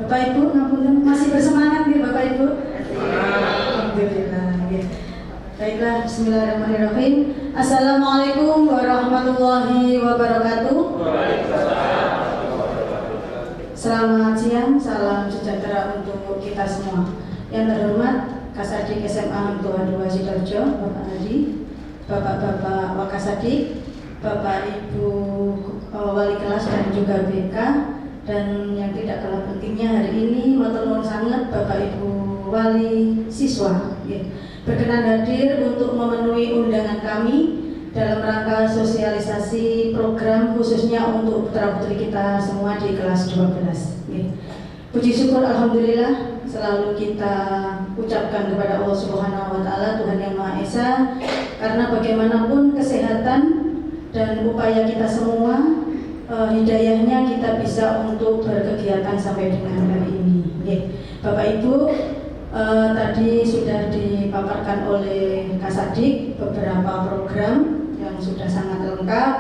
Bapak Ibu, ngapunten masih bersemangat nih Bapak Ibu? Alhamdulillah. Ya. Baiklah, bismillahirrahmanirrahim. Assalamualaikum warahmatullahi wabarakatuh. Selamat siang, salam sejahtera untuk kita semua. Yang terhormat Kasadik SMA Hangtua 2 Sidoarjo, Bapak Hadi, Bapak-bapak Wakasadik, Bapak Ibu wali kelas dan juga BK, dan yang tidak kalah pentingnya hari ini matur nuwun sangat Bapak Ibu wali siswa berkenan hadir untuk memenuhi undangan kami dalam rangka sosialisasi program khususnya untuk putra-putri kita semua di kelas 12. Puji syukur alhamdulillah selalu kita ucapkan kepada Allah Subhanahu wa taala, Tuhan yang Maha Esa, karena bagaimanapun kesehatan dan upaya kita semua, hidayahnya kita bisa untuk berkegiatan sampai dengan hari ini. Bapak Ibu, tadi sudah dipaparkan oleh Kasadik beberapa program yang sudah sangat lengkap.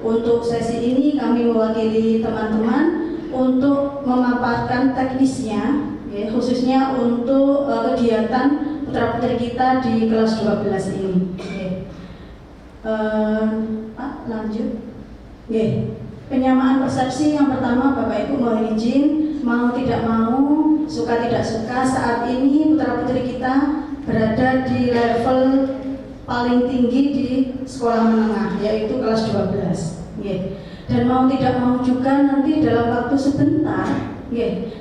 Untuk sesi ini kami mewakili teman-teman untuk memaparkan teknisnya, khususnya untuk kegiatan putra-putri kita di kelas 12 ini. Pak, lanjut. Penyamaan persepsi yang pertama, Bapak Ibu mohon izin, mau tidak mau, suka tidak suka, saat ini putra-putri kita berada di level paling tinggi di sekolah menengah, yaitu kelas 12. Dan mau tidak mau juga nanti dalam waktu sebentar,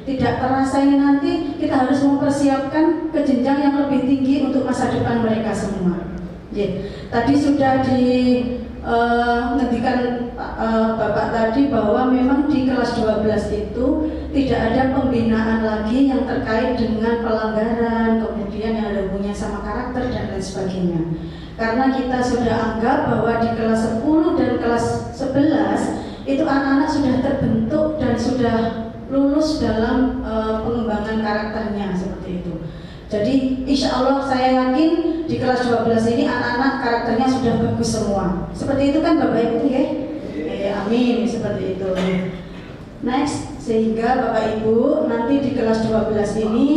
tidak terasa ini nanti kita harus mempersiapkan ke jenjang yang lebih tinggi untuk masa depan mereka semua. Tadi sudah ngendikan Bapak tadi bahwa memang di kelas 12 itu tidak ada pembinaan lagi yang terkait dengan pelanggaran, kemudian yang ada hubungannya sama karakter dan lain sebagainya. Karena kita sudah anggap bahwa di kelas 10 dan kelas 11 itu anak-anak sudah terbentuk dan sudah lulus dalam pengembangan karakternya seperti itu. Jadi insya Allah saya yakin di kelas 12 ini anak-anak karakternya sudah bagus semua. Seperti itu kan Bapak Ibu ya? Amin, seperti itu. Next, sehingga Bapak Ibu nanti di kelas 12 ini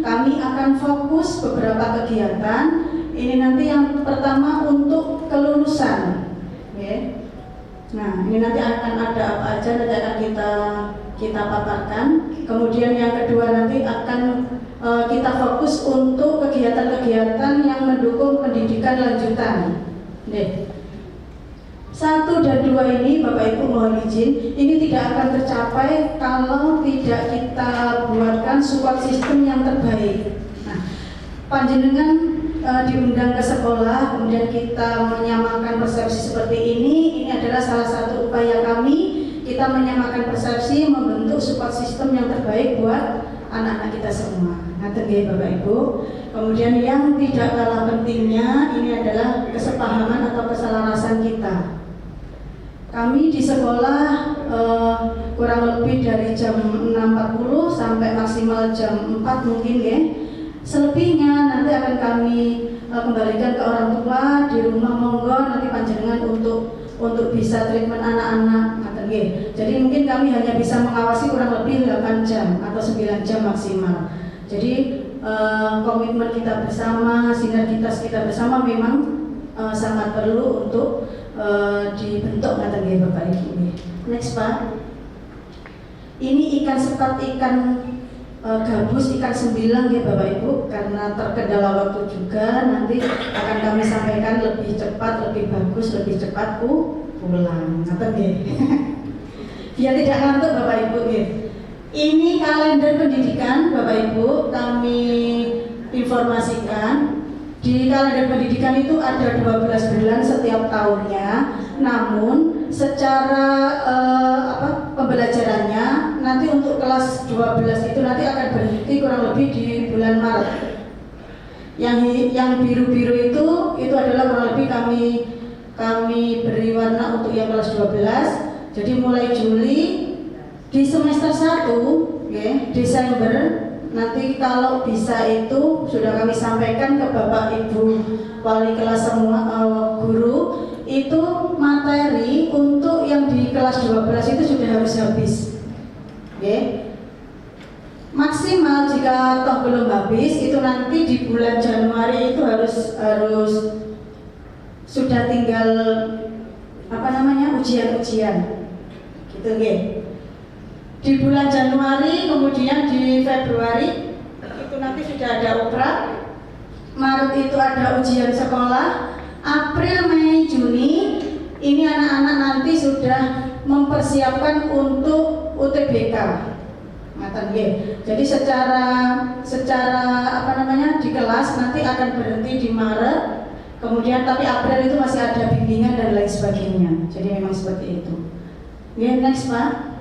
kami akan fokus beberapa kegiatan. Ini nanti yang pertama untuk kelulusan. Nah, ini nanti akan ada apa aja, nanti akan kita paparkan. Kemudian yang kedua nanti akan kita fokus untuk kegiatan-kegiatan yang mendukung pendidikan lanjutan. 1 dan 2 ini Bapak Ibu mohon izin, ini tidak akan tercapai kalau tidak kita buatkan support system yang terbaik. Nah, panjenengan diundang ke sekolah, kemudian kita menyamakan persepsi seperti ini adalah salah satu upaya kami, kita menyamakan persepsi, membentuk support system yang terbaik buat anak-anak kita semua. Ngaten nggih Bapak Ibu. Kemudian yang tidak kalah pentingnya ini adalah kesepahaman atau keselarasan kita. Kami di sekolah kurang lebih dari jam 6.40 sampai maksimal jam 4 mungkin ya. Selebihnya nanti akan kami kembalikan ke orang tua di rumah, monggo nanti panjenengan untuk bisa treatment anak-anak. Jadi mungkin kami hanya bisa mengawasi kurang lebih 8 jam atau 9 jam maksimal. Jadi komitmen kita bersama, sinergitas kita bersama memang sangat perlu untuk dibentuk Bapak Ibu. Next Pak. Ini ikan sepat, ikan gabus, ikan sembilang ya Bapak Ibu, karena terkendala waktu juga nanti akan kami sampaikan lebih cepat, lebih bagus, lebih cepat pulang. Biar tidak ngantuk Bapak Ibu ya. Ini kalender pendidikan Bapak Ibu kami informasikan. Di kalender pendidikan itu ada 12 bulan setiap tahunnya. Namun secara pembelajarannya nanti untuk kelas 12 itu nanti akan berhenti kurang lebih di bulan Maret. Yang biru-biru itu adalah kurang lebih kami beri warna untuk yang kelas 12. Jadi mulai Juli di semester 1 Desember nanti kalau bisa itu sudah kami sampaikan ke Bapak Ibu wali kelas semua, guru itu materi untuk yang di kelas 12 itu sudah harus habis. Maksimal jika toh belum habis itu nanti di bulan Januari itu harus sudah tinggal ujian-ujian gitu nggih. Di bulan Januari, kemudian di Februari itu nanti sudah ada UPRA, Maret itu ada ujian sekolah, April, Mei, Juni ini anak-anak nanti sudah mempersiapkan untuk UTBK. Jadi secara di kelas nanti akan berhenti di Maret, kemudian tapi April itu masih ada bimbingan dan lain sebagainya. Jadi memang seperti itu. Next Pak.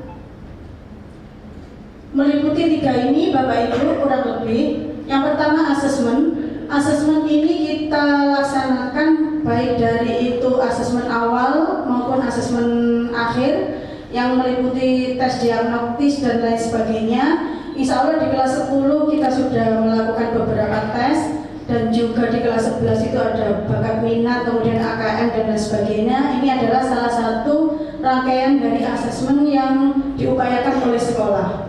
Meliputi 3 ini Bapak Ibu kurang lebih. Yang pertama asesmen. Asesmen ini kita laksanakan baik dari itu asesmen awal maupun asesmen akhir yang meliputi tes diagnostis dan lain sebagainya. Insya Allah di kelas 10 kita sudah melakukan beberapa tes, dan juga di kelas 11 itu ada bakat minat, kemudian AKM dan lain sebagainya. Ini adalah salah satu rangkaian dari asesmen yang diupayakan oleh sekolah.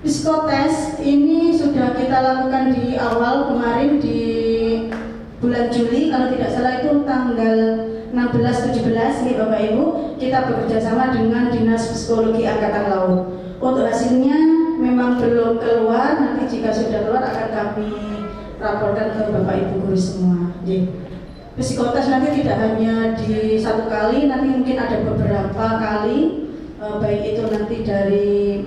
Psikotes ini sudah kita lakukan di awal kemarin di bulan Juli, kalau tidak salah itu tanggal 16-17 nih Bapak Ibu, kita bekerja sama dengan Dinas Psikologi Angkatan Laut. Untuk hasilnya memang belum keluar, nanti jika sudah keluar akan kami laporkan ke Bapak Ibu guru semua. Psikotes nanti tidak hanya di satu kali, nanti mungkin ada beberapa kali, baik itu nanti dari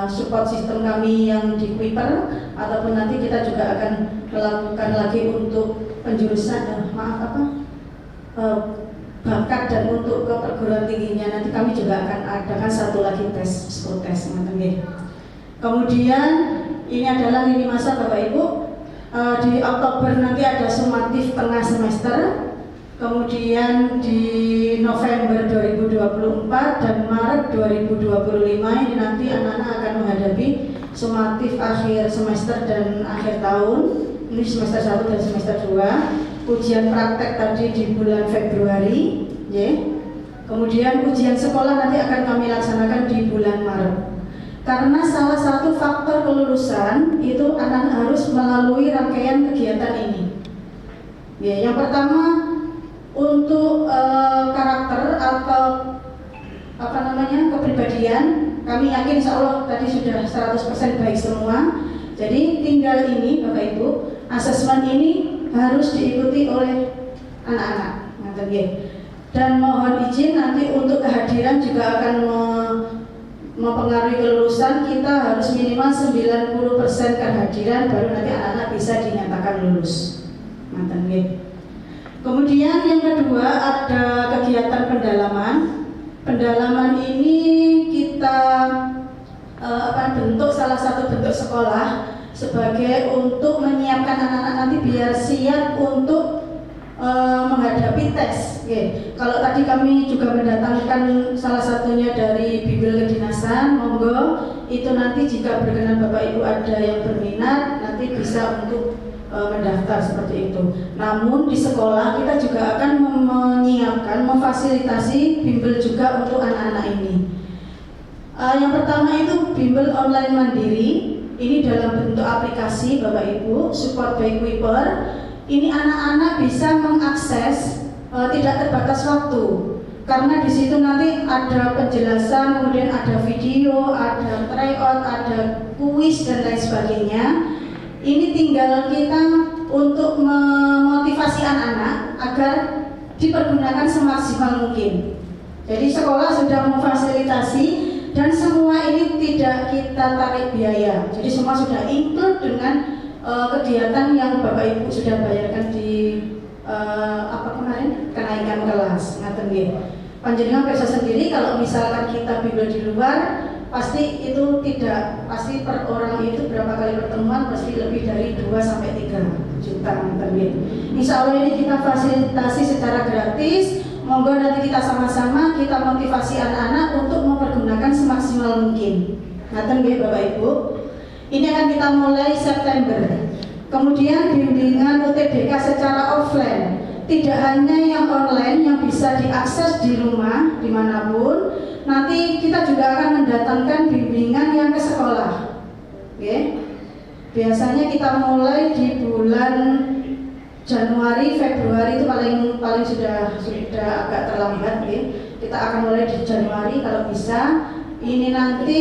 support sistem kami yang di Kuiper, ataupun nanti kita juga akan melakukan lagi untuk penjurusan bakat dan untuk ke perguruan tingginya. Nanti kami juga akan adakan satu lagi tes psikotes. Kemudian ini adalah lini masa Bapak Ibu. Di Oktober nanti ada sumatif tengah semester, kemudian di November 2024 dan Maret 2025 ini nanti anak-anak akan menghadapi sumatif akhir semester dan akhir tahun. Ini semester 1 dan semester 2. Ujian praktek tadi di bulan Februari, kemudian ujian sekolah nanti akan kami laksanakan di bulan Maret. Karena salah satu faktor kelulusan itu anak harus melalui rangkaian kegiatan ini. Yang pertama untuk karakter atau kepribadian, kami yakin insya Allah tadi sudah 100% baik semua. Jadi tinggal ini Bapak Ibu, asesmen ini harus diikuti oleh anak-anak. Dan mohon izin nanti untuk kehadiran juga akan mempengaruhi kelulusan. Kita harus minimal 90% kehadiran, baru nanti anak-anak bisa dinyatakan lulus. Kemudian yang kedua ada kegiatan pendalaman. Pendalaman ini kita bentuk salah satu bentuk sekolah sebagai untuk menyiapkan anak-anak nanti biar siap untuk menghadapi tes. Kalau tadi kami juga mendatangkan salah satunya dari Bimbel Kedinasan, monggo itu nanti jika berkenan Bapak Ibu ada yang berminat nanti bisa untuk mendaftar seperti itu. Namun di sekolah kita juga akan menyiapkan, memfasilitasi bimbel juga untuk anak-anak ini. Yang pertama itu bimbel online mandiri. Ini dalam bentuk aplikasi Bapak Ibu, support by Kuiper. Ini anak-anak bisa mengakses tidak terbatas waktu. Karena di situ nanti ada penjelasan, kemudian ada video, ada tryout, ada kuis dan lain sebagainya. Ini tinggal kita untuk memotivasi anak-anak agar dipergunakan semaksimal mungkin. Jadi sekolah sudah memfasilitasi dan semua ini tidak kita tarik biaya. Jadi semua sudah include dengan kegiatan yang Bapak Ibu sudah bayarkan di kemarin kenaikan kelas. Panjenengan periksa sendiri kalau misalkan kita bimbel di luar pasti itu tidak, pasti per orang itu berapa kali pertemuan pasti lebih dari 2-3 juta. Insya Allah ini kita fasilitasi secara gratis. Monggo nanti kita sama-sama kita motivasi anak-anak untuk mempergunakan semaksimal mungkin. Bapak Ibu, ini akan kita mulai September. Kemudian bimbingan UTBK secara offline, tidak hanya yang online yang bisa diakses di rumah dimanapun. Nanti kita juga akan mendatangkan bimbingan yang ke sekolah. Biasanya kita mulai di bulan Januari, Februari itu paling sudah agak terlambat. Kita akan mulai di Januari kalau bisa. Ini nanti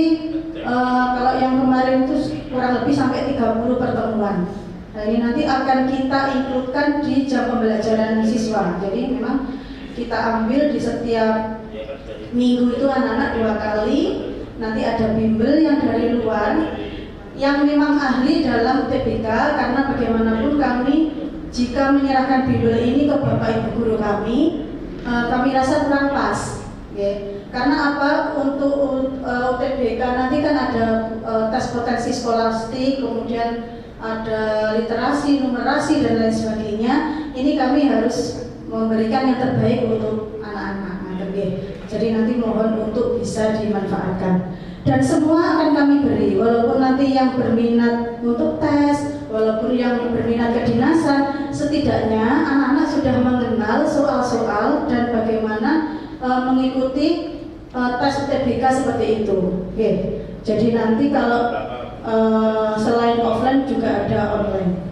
kalau yang kemarin itu kurang lebih sampai 30 pertemuan. Nah, ini nanti akan kita include-kan di jam pembelajaran siswa. Jadi memang kita ambil di setiap minggu itu anak-anak 2 kali. Nanti ada bimbel yang dari luar yang memang ahli dalam UTBK, karena bagaimanapun kami jika menyerahkan bimbel ini ke Bapak Ibu guru kami rasa kurang pas. Karena apa? Untuk UTBK nanti kan ada tes potensi skolastik, kemudian ada literasi, numerasi dan lain sebagainya. Ini kami harus memberikan yang terbaik untuk anak-anak. Jadi nanti mohon untuk bisa dimanfaatkan. Dan semua akan kami beri, walaupun nanti yang berminat untuk tes, walaupun yang berminat kedinasan, setidaknya anak-anak sudah mengenal soal-soal dan bagaimana mengikuti tes UTBK seperti itu. Jadi nanti kalau selain offline juga ada online.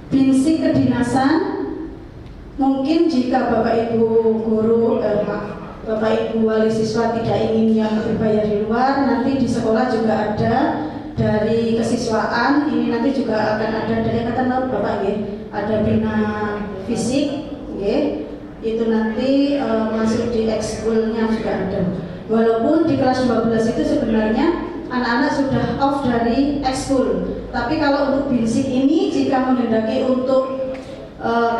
Binsi kedinasan, mungkin jika Bapak Ibu guru, Bapak Ibu wali siswa tidak ingin yang berbayar di luar, nanti di sekolah juga ada dari kesiswaan. Ini nanti juga akan ada dari Angkatan Laut Bapak, ada bina fisik, itu nanti masuk di ekskulnya juga ada. Walaupun di kelas 12 itu sebenarnya anak-anak sudah off dari ekskul, tapi kalau untuk binsik ini jika menghendaki untuk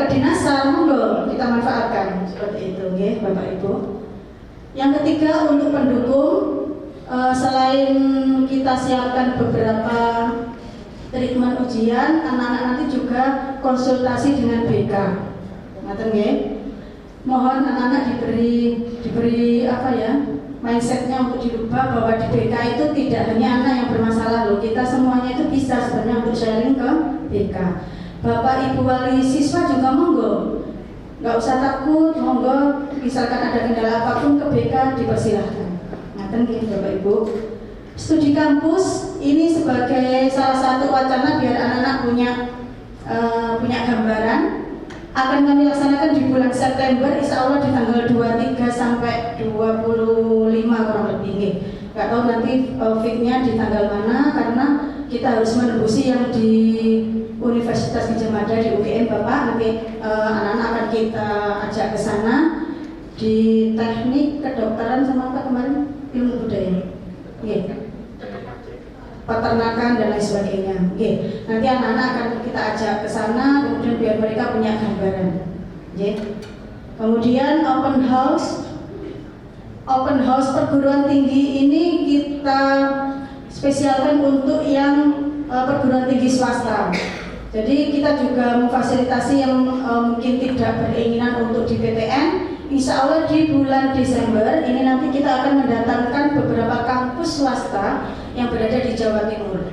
kedinasan, monggo kita manfaatkan seperti itu, Bapak Ibu. Yang ketiga, untuk pendukung, selain kita siapkan beberapa treatment ujian, anak-anak nanti juga konsultasi dengan BK. Mohon anak-anak diberi mindsetnya untuk dirubah bahwa di BK itu tidak hanya anak yang bermasalah loh, kita semuanya itu bisa sebenarnya untuk sharing ke BK. Bapak Ibu wali siswa juga monggo, nggak usah takut, monggo misalkan ada kendala apapun ke BK dipersilahkan. Bapak Ibu. Studi kampus ini sebagai salah satu wacana biar anak-anak punya gambaran. Akan kami laksanakan di bulan September, insya Allah di tanggal 23 sampai 25 kurang lebih. Nggak tahu nanti fitnya di tanggal mana, karena kita harus menembusi yang di Universitas Gadjah Mada di UGM Bapak. Nanti anak-anak akan kita ajak ke sana di teknik kedokteran sama apa kemarin, ilmu budaya, peternakan dan lain sebagainya. Nanti anak-anak akan kita ajak ke sana, kemudian biar mereka punya gambaran. Kemudian open house perguruan tinggi ini kita spesialkan untuk yang perguruan tinggi swasta. Jadi kita juga memfasilitasi yang mungkin tidak berkeinginan untuk di PTN. Insya Allah di bulan Desember ini nanti kita akan mendatangkan beberapa kampus swasta yang berada di Jawa Timur.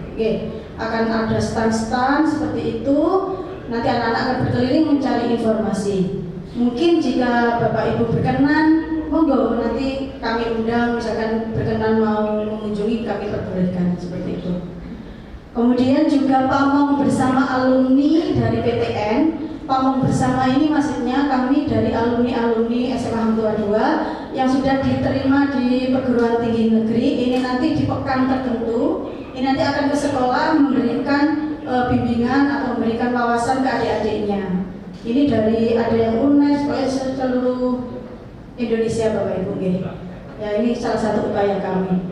Akan ada stand-stand seperti itu. Nanti anak-anak akan berkeliling mencari informasi. Mungkin jika Bapak Ibu berkenan, monggo nanti kami undang, misalkan berkenan mau mengunjungi, kami perbolehkan seperti itu. Kemudian juga pamong bersama alumni dari PTN. Pamong bersama ini maksudnya kami dari alumni SMA Hang Tuah II yang sudah diterima di perguruan tinggi negeri. Ini nanti di pekan tertentu, ini nanti akan ke sekolah memberikan bimbingan atau memberikan wawasan ke adik-adiknya. Ini dari ada yang UNES, seluruh Indonesia Bapak Ibu. Ya, ini salah satu upaya kami.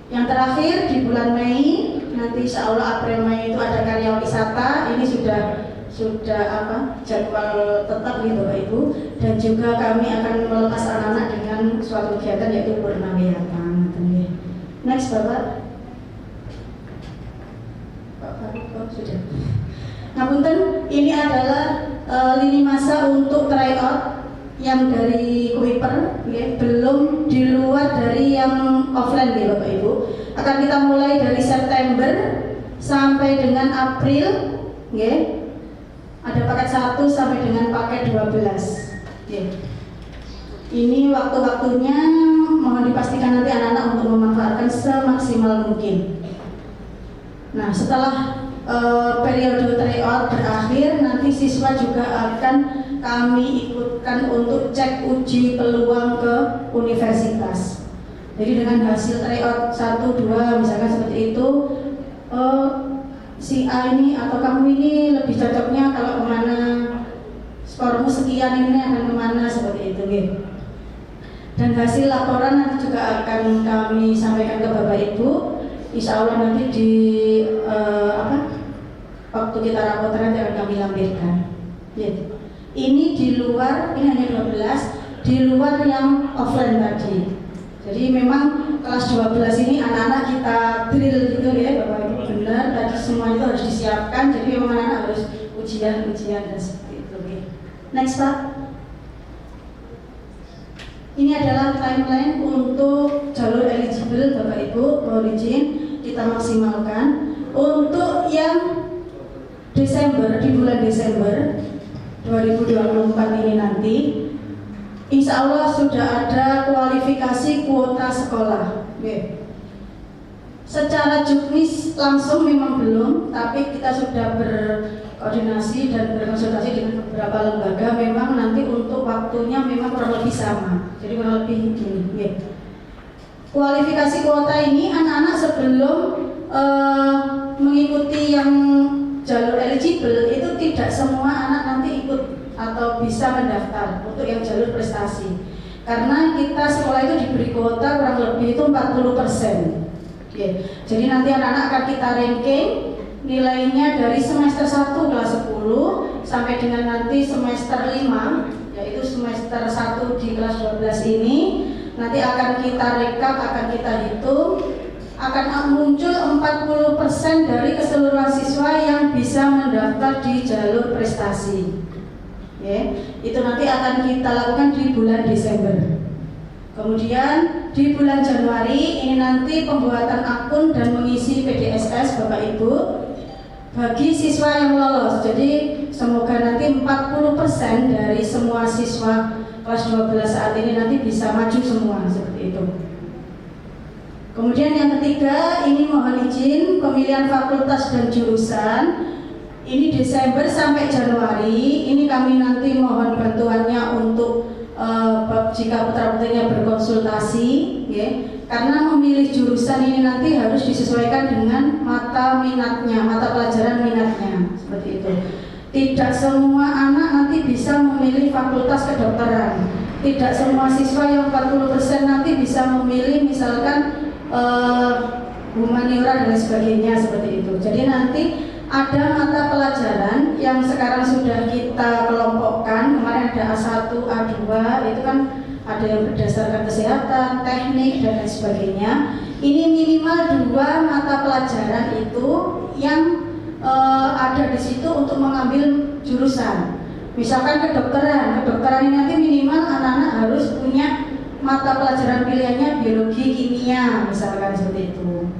Yang terakhir di bulan Mei, nanti insya Allah April Mei itu ada karya wisata. Ini sudah jadwal tetap nih Bapak Ibu, dan juga kami akan melepas anak-anak dengan suatu kegiatan yaitu Purnawiyata. Next Bapak. Sudah. Ngapunten, ini adalah lini masa untuk tryout yang dari Kuiper, belum di luar dari yang offline Bapak Ibu. Akan kita mulai dari September sampai dengan April, ada paket 1 sampai dengan paket 12. Ini waktu-waktunya mohon dipastikan nanti anak-anak untuk memanfaatkan semaksimal mungkin. Nah, setelah periode tryout berakhir, nanti siswa juga akan kami ikutkan untuk cek uji peluang ke universitas. Jadi dengan hasil tryout 1, 2 misalkan seperti itu, si A ini atau kamu ini lebih cocoknya kalau kemana, skormu sekian ini akan kemana, seperti itu gitu. Dan hasil laporan nanti juga akan kami sampaikan ke Bapak Ibu. Insya Allah nanti di waktu kita rapat nanti akan kami lampirkan. Ini di luar, ini hanya 12, di luar yang offline tadi. Jadi memang kelas 12 ini anak-anak kita drill gitu ya Bapak Ibu, benar tadi semua itu harus disiapkan. Jadi memang anak-anak harus ujian dan seperti itu. Next Pak. Ini adalah timeline untuk jalur eligible Bapak Ibu, mohon izin kita maksimalkan. Untuk yang Desember, di bulan Desember 2024 ini nanti, insya Allah sudah ada kualifikasi kuota sekolah. Secara juknis langsung memang belum, tapi kita sudah berkoordinasi dan berkonsultasi dengan beberapa lembaga. Memang nanti untuk waktunya memang kurang lebih sama. Jadi kurang lebih ini. Kualifikasi kuota ini anak-anak sebelum mengikuti yang jalur eligible itu tidak semua anak nanti ikut atau bisa mendaftar untuk yang jalur prestasi. Karena kita sekolah itu diberi kuota kurang lebih itu 40%. Jadi nanti anak-anak akan kita ranking nilainya dari semester 1 kelas 10 sampai dengan nanti semester 5, yaitu semester 1 di kelas 12 ini nanti akan kita rekap, akan kita hitung, akan muncul 40% dari keseluruhan siswa yang bisa mendaftar di jalur prestasi. Itu nanti akan kita lakukan di bulan Desember. Kemudian di bulan Januari ini nanti pembuatan akun dan mengisi PDSS Bapak Ibu bagi siswa yang lolos. Jadi semoga nanti 40% dari semua siswa kelas 12 saat ini nanti bisa maju semua seperti itu. Kemudian yang ketiga, ini mohon izin pemilihan fakultas dan jurusan. Ini Desember sampai Januari. Ini kami nanti mohon bantuannya untuk jika putra-putrinya berkonsultasi, karena memilih jurusan ini nanti harus disesuaikan dengan mata minatnya, mata pelajaran minatnya, seperti itu. Tidak semua anak nanti bisa memilih fakultas kedokteran. Tidak semua siswa yang 40% nanti bisa memilih misalkan humaniora dan sebagainya seperti itu. Jadi nanti ada mata pelajaran yang sekarang sudah kita kelompokkan. Kemarin ada A1, A2, itu kan ada yang berdasarkan kesehatan, teknik dan lain sebagainya. Ini minimal 2 mata pelajaran itu yang ada di situ untuk mengambil jurusan. Misalkan kedokteran ini nanti minimal anak-anak harus punya mata pelajaran pilihannya biologi, kimia, misalkan seperti itu.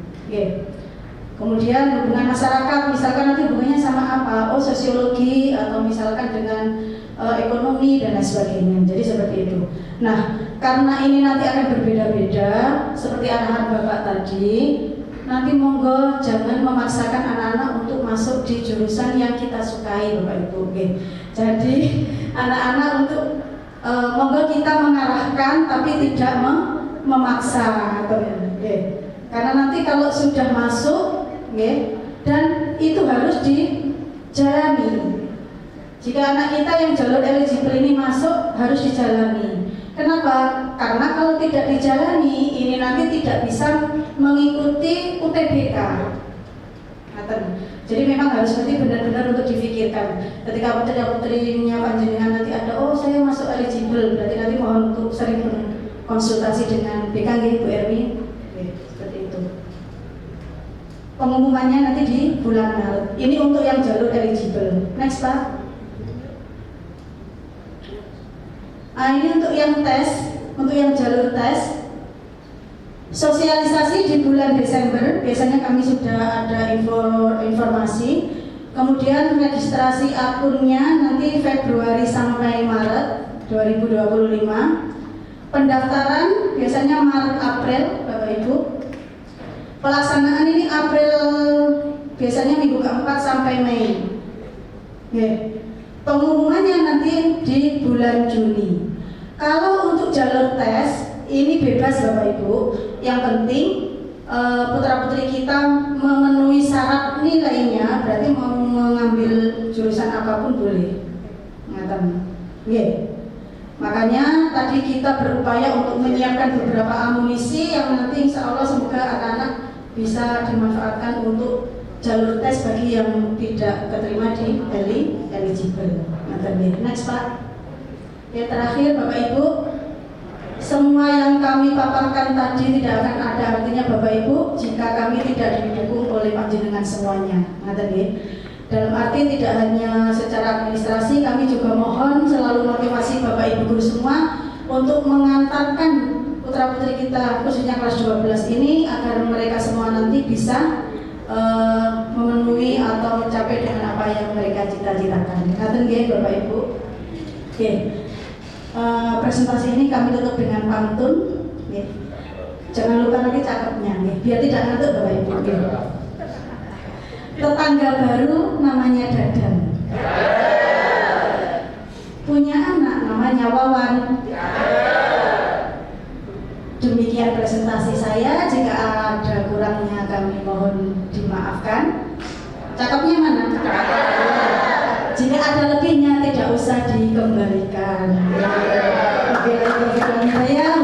Kemudian hubungan masyarakat, misalkan nanti hubungannya sama apa? Sosiologi atau misalkan dengan ekonomi dan lain sebagainya. Jadi seperti itu. Nah, karena ini nanti akan berbeda-beda, seperti arahan Bapak tadi, nanti monggo jangan memaksakan anak-anak untuk masuk di jurusan yang kita sukai, Bapak Ibu. Jadi anak-anak untuk monggo kita mengarahkan tapi tidak memaksa, karena nanti kalau sudah masuk, dan itu harus dijalani. Jika anak kita yang jalur eligible ini masuk harus dijalani. Kenapa? Karena kalau tidak dijalani, ini nanti tidak bisa mengikuti UTBK. Jadi memang harus nanti benar-benar untuk difikirkan. Ketika putra-putrinya panjenengan nanti ada, saya masuk eligible, berarti nanti mohon untuk sering berkonsultasi dengan BK, Bu Ermi. Seperti itu. Pengumumannya nanti di bulan Maret. Ini untuk yang jalur eligible. Next Pak. Ini untuk yang tes, untuk yang jalur tes. Sosialisasi di bulan Desember, biasanya kami sudah ada informasi. Kemudian registrasi akunnya nanti Februari sampai Maret 2025. Pendaftaran biasanya Maret April, Bapak Ibu. Pelaksanaan ini April biasanya minggu keempat sampai Mei. Pengumumannya nanti di bulan Juni. Kalau untuk jalur tes ini bebas Bapak Ibu. Yang penting putra-putri kita memenuhi syarat nilainya, berarti mau mengambil jurusan apapun boleh. Makanya tadi kita berupaya untuk menyiapkan beberapa amunisi yang nanti insya Allah semoga anak-anak bisa dimanfaatkan untuk jalur tes bagi yang tidak keterima di eligible. Next Pak. Terakhir Bapak Ibu, semua yang kami paparkan tadi tidak akan ada artinya Bapak Ibu jika kami tidak didukung oleh panjenengan semuanya. Dalam arti tidak hanya secara administrasi, kami juga mohon selalu motivasi Bapak Ibu guru semua untuk mengantarkan putra-putri kita khususnya kelas 12 ini agar mereka semua nanti bisa memenuhi atau mencapai dengan apa yang mereka cita-citakan. Bapak Ibu. Presentasi ini kami tutup dengan pantun. Jangan lupa nanti cakepnya, biar tidak ngantuk Bapak Ibu. Tetangga baru namanya Dadan, punya anak namanya Wawan. Demikian presentasi saya. Jika ada kurangnya kami mohon dimaafkan. Cakepnya mana? Jika ada lebihnya tidak usah dikembalikan. Oke, saya